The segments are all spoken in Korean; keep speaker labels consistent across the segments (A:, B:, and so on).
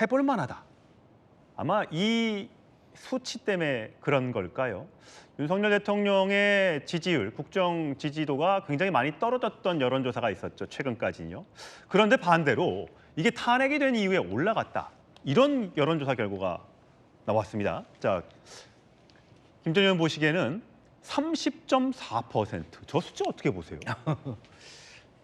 A: 해볼 만하다. 아마 이 수치 때문에 그런 걸까요? 윤석열 대통령의 지지율, 국정 지지도가 굉장히 많이 떨어졌던 여론조사가 있었죠, 최근까지는요. 그런데 반대로 이게 탄핵이 된 이후에 올라갔다. 이런 여론조사 결과가 나왔습니다. 자, 김 전 의원 보시기에는 30.4%. 저 숫자 어떻게 보세요?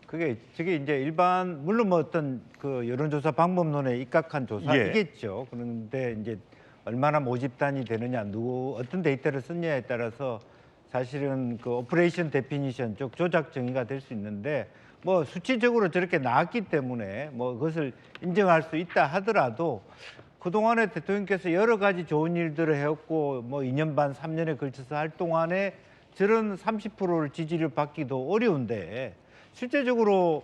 B: 저게 이제 일반 물론 뭐 어떤 그 여론조사 방법론에 입각한 조사이겠죠. 그런데 이제 얼마나 모집단이 되느냐, 어떤 데이터를 쓰느냐에 따라서 사실은 그 오퍼레이션 데피니션 쪽 조작 정의가 될 수 있는데 뭐 수치적으로 저렇게 나왔기 때문에 뭐 그것을 인정할 수 있다 하더라도 그동안에 대통령께서 여러 가지 좋은 일들을 해왔고 뭐 2년 반, 3년에 걸쳐서 할 동안에 저런 30%를 지지를 받기도 어려운데 실제적으로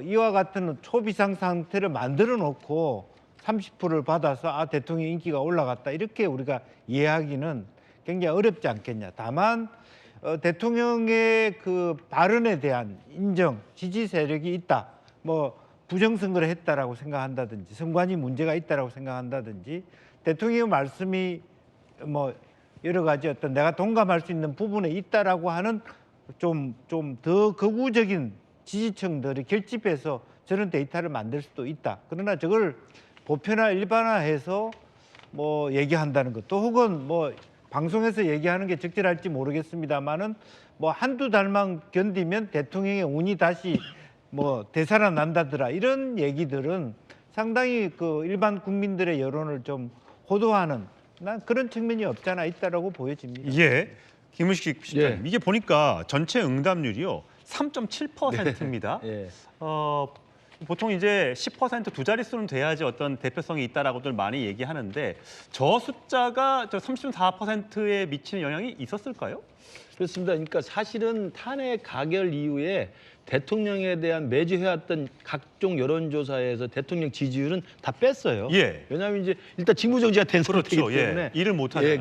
B: 이와 같은 초비상 상태를 만들어 놓고 30%를 받아서 대통령 인기가 올라갔다 이렇게 우리가 이해하기는 굉장히 어렵지 않겠냐. 다만 대통령의 그 발언에 대한 인정, 지지 세력이 있다. 뭐 부정선거를 했다라고 생각한다든지 선관위 문제가 있다라고 생각한다든지 대통령의 말씀이 뭐 여러 가지 어떤 내가 동감할 수 있는 부분에 있다라고 하는 좀 더 극우적인 지지층들이 결집해서 저런 데이터를 만들 수도 있다. 그러나 저걸 보편화 일반화해서 뭐 얘기한다는 것도 혹은 뭐 방송에서 얘기하는 게 적절할지 모르겠습니다만은 뭐 한두 달만 견디면 대통령의 운이 다시 뭐 되살아난다더라 이런 얘기들은 상당히 그 일반 국민들의 여론을 좀 호도하는 난 그런 측면이 없잖아 있다라고 보여집니다.
A: 예, 김은식 실장님, 이게 보니까 전체 응답률이요 3.7%입니다. 보통 이제 10% 두 자릿수는 돼야지 어떤 대표성이 있다라고들 많이 얘기하는데 저 숫자가 저 34%에 미치는 영향이 있었을까요?
C: 그렇습니다. 그러니까 사실은 탄핵 가결 이후에 대통령에 대한 매주 해왔던 각종 여론조사에서 대통령 지지율은 다 뺐어요.
A: 예.
C: 왜냐하면 이제 일단 직무정지가 된 상태이기 때문에
A: 예. 일을 못 하잖아요.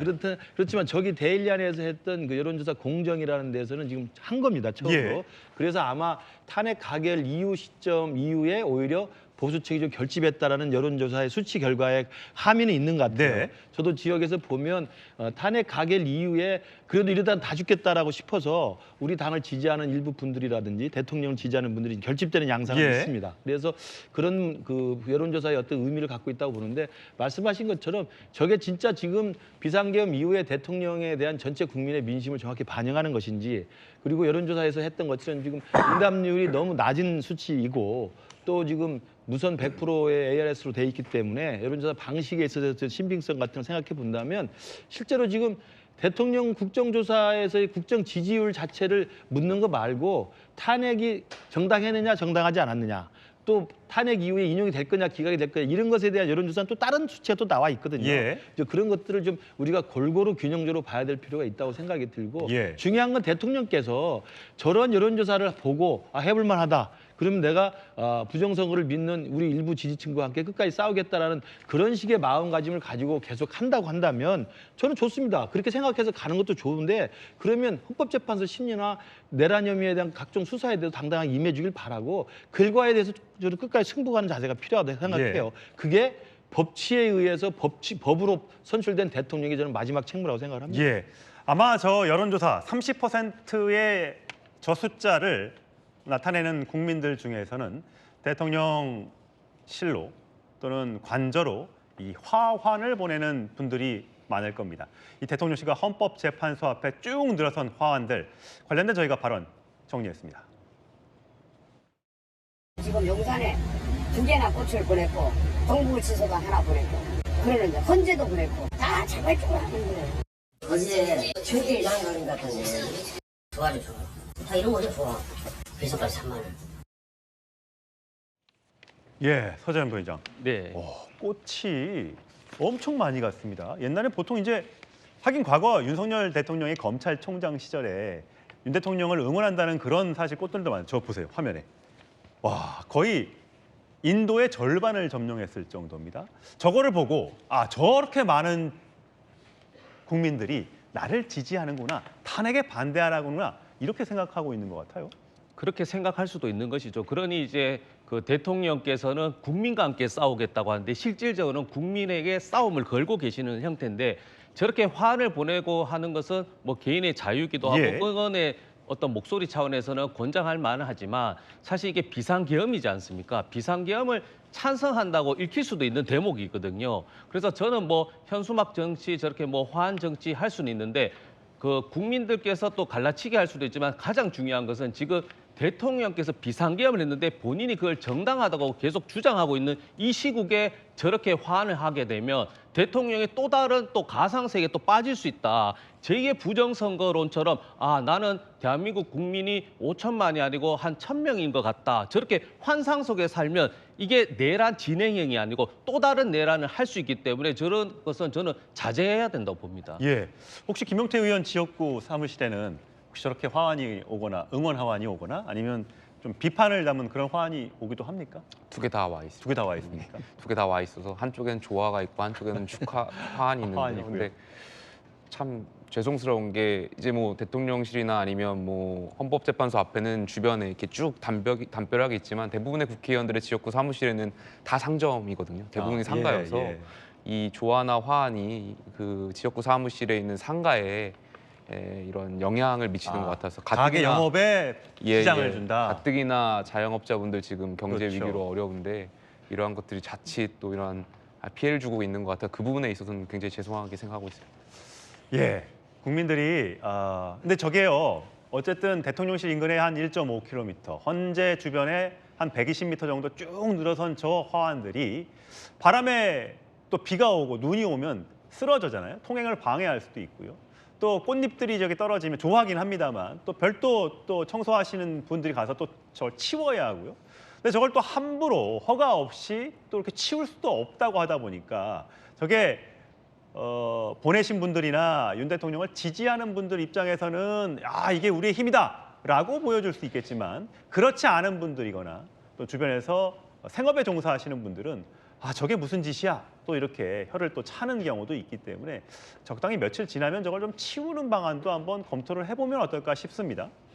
C: 그렇지만 저기 데일리안에서 했던 그 여론조사 공정이라는 데서는 지금 한 겁니다. 처음으로.
A: 예.
C: 그래서 아마 탄핵 가결 이후 시점 이후에 오히려 보수 측이 좀 결집했다라는 여론조사의 수치 결과에 함의는 있는 것 같아요.
A: 네.
C: 저도 지역에서 보면 탄핵 가결 이후에 그래도 이러다 다 죽겠다라고 싶어서 우리 당을 지지하는 일부 분들이라든지 대통령을 지지하는 분들이 결집되는 양상이 있습니다. 그래서 그런 그 여론조사의 어떤 의미를 갖고 있다고 보는데 말씀하신 것처럼 저게 진짜 지금 비상계엄 이후에 대통령에 대한 전체 국민의 민심을 정확히 반영하는 것인지 그리고 여론조사에서 했던 것처럼 지금 응답률이 너무 낮은 수치이고 또 지금 무선 100%의 ARS로 돼 있기 때문에 여론조사 방식에 있어서 신빙성 같은 걸 생각해 본다면 실제로 지금 대통령 국정조사에서의 국정 지지율 자체를 묻는 거 말고 탄핵이 정당했느냐 정당하지 않았느냐 또 탄핵 이후에 인용이 될 거냐 기각이 될 거냐 이런 것에 대한 여론조사는 또 다른 수치가 또 나와 있거든요. 그런 것들을 좀 우리가 골고루 균형적으로 봐야 될 필요가 있다고 생각이 들고 중요한 건 대통령께서 저런 여론조사를 보고 해볼 만하다. 그러면 내가 부정선거를 믿는 우리 일부 지지층과 함께 끝까지 싸우겠다라는 그런 식의 마음가짐을 가지고 계속 한다고 한다면 저는 좋습니다. 그렇게 생각해서 가는 것도 좋은데 그러면 헌법재판소 심리나 내란 혐의에 대한 각종 수사에 대해서 당당하게 임해주길 바라고 결과에 대해서 저는 끝까지 승부하는 자세가 필요하다고 생각해요. 그게 법치에 의해서 법으로 선출된 대통령이 저는 마지막 책무라고 생각을 합니다.
A: 아마 저 여론조사 30%의 저 숫자를 나타내는 국민들 중에서는 대통령실로 또는 관저로 이 화환을 보내는 분들이 많을 겁니다. 이 대통령실과 헌법재판소 앞에 쭉 늘어선 화환들 관련된 저희가 발언 정리했습니다.
D: 지금 용산에 2개나 꽃을 보냈고 동부구치소도 하나 보냈고 그러는데 헌재도 보냈고 다 자발적으로 하는 거예요. 어제 최대 장관 같은데 좋아요 좋아. 다 이런 거죠 좋아. 그래서까지 3만 원.
A: 서재현 부회장. 꽃이 엄청 많이 갔습니다. 옛날에 보통 이제 하긴 과거 윤석열 대통령이 검찰총장 시절에 윤 대통령을 응원한다는 그런 사실 꽃들도 많아요. 저 보세요, 화면에. 와, 거의 인도의 절반을 점령했을 정도입니다. 저거를 보고 저렇게 많은 국민들이 나를 지지하는구나, 탄핵에 반대하라구나 이렇게 생각하고 있는 것 같아요.
E: 그렇게 생각할 수도 있는 것이죠. 그러니 이제 그 대통령께서는 국민과 함께 싸우겠다고 하는데 실질적으로는 국민에게 싸움을 걸고 계시는 형태인데 저렇게 화환을 보내고 하는 것은 뭐 개인의 자유이기도 하고
A: 예.
E: 의원의 어떤 목소리 차원에서는 권장할 만은 하지만 사실 이게 비상계엄이지 않습니까? 비상계엄을 찬성한다고 읽힐 수도 있는 대목이거든요. 그래서 저는 뭐 현수막 정치 저렇게 뭐 화환 정치 할 수는 있는데 그 국민들께서 또 갈라치게 할 수도 있지만 가장 중요한 것은 지금 대통령께서 비상계엄을 했는데 본인이 그걸 정당하다고 계속 주장하고 있는 이 시국에 저렇게 화환을 하게 되면 대통령이 또 다른 또 가상세계에 또 빠질 수 있다. 제2의 부정선거론처럼 아 나는 대한민국 국민이 5천만이 아니고 한 1,000명인 것 같다. 저렇게 환상 속에 살면 이게 내란 진행형이 아니고 또 다른 내란을 할 수 있기 때문에 저런 것은 저는 자제해야 된다고 봅니다.
A: 예. 혹시 김용태 의원 지역구 사무실에는 혹시 저렇게 화환이 오거나 응원 화환이 오거나 아니면 좀 비판을 담은 그런 화환이 오기도 합니까?
F: 두 개 다 와 있어요.
A: 두 개 다 와 있습니까?
F: 두 개 다 와 있어서 한쪽에는 조화가 있고 한쪽에는 축하 화환이
A: 화환이
F: 있는데
A: 있고요.
F: 근데 참 죄송스러운 게 이제 뭐 대통령실이나 아니면 뭐 헌법재판소 앞에는 주변에 이렇게 쭉 담벼락이 있지만 대부분의 국회의원들의 지역구 사무실에는 다 상점이거든요. 대부분이
A: 아,
F: 상가여서
A: 예.
F: 이 조화나 화환이 그 지역구 사무실에 있는 상가에 이런 영향을 미치는 것 같아서
A: 가게 영업에 지장을 준다.
F: 가뜩이나 자영업자분들 지금 경제
A: 그렇죠.
F: 위기로 어려운데 이러한 것들이 자칫 또 이러한 피해를 주고 있는 것 같아 그 부분에 있어서는 굉장히 죄송하게 생각하고 있습니다.
A: 예. 국민들이 근데 저게요. 어쨌든 대통령실 인근에 한 1.5km, 헌재 주변에 한 120m 정도 쭉 늘어선 저 화환들이 바람에 또 비가 오고 눈이 오면 쓰러져잖아요. 통행을 방해할 수도 있고요. 또 꽃잎들이 저기 떨어지면 좋아하긴 합니다만 또 별도 또 청소하시는 분들이 가서 또 저걸 치워야 하고요. 근데 저걸 또 함부로 허가 없이 또 이렇게 치울 수도 없다고 하다 보니까 저게 보내신 분들이나 윤 대통령을 지지하는 분들 입장에서는 야 이게 우리의 힘이다라고 보여줄 수 있겠지만 그렇지 않은 분들이거나 또 주변에서 생업에 종사하시는 분들은 아 저게 무슨 짓이야 또 이렇게 혀를 또 차는 경우도 있기 때문에 적당히 며칠 지나면 저걸 좀 치우는 방안도 한번 검토를 해보면 어떨까 싶습니다.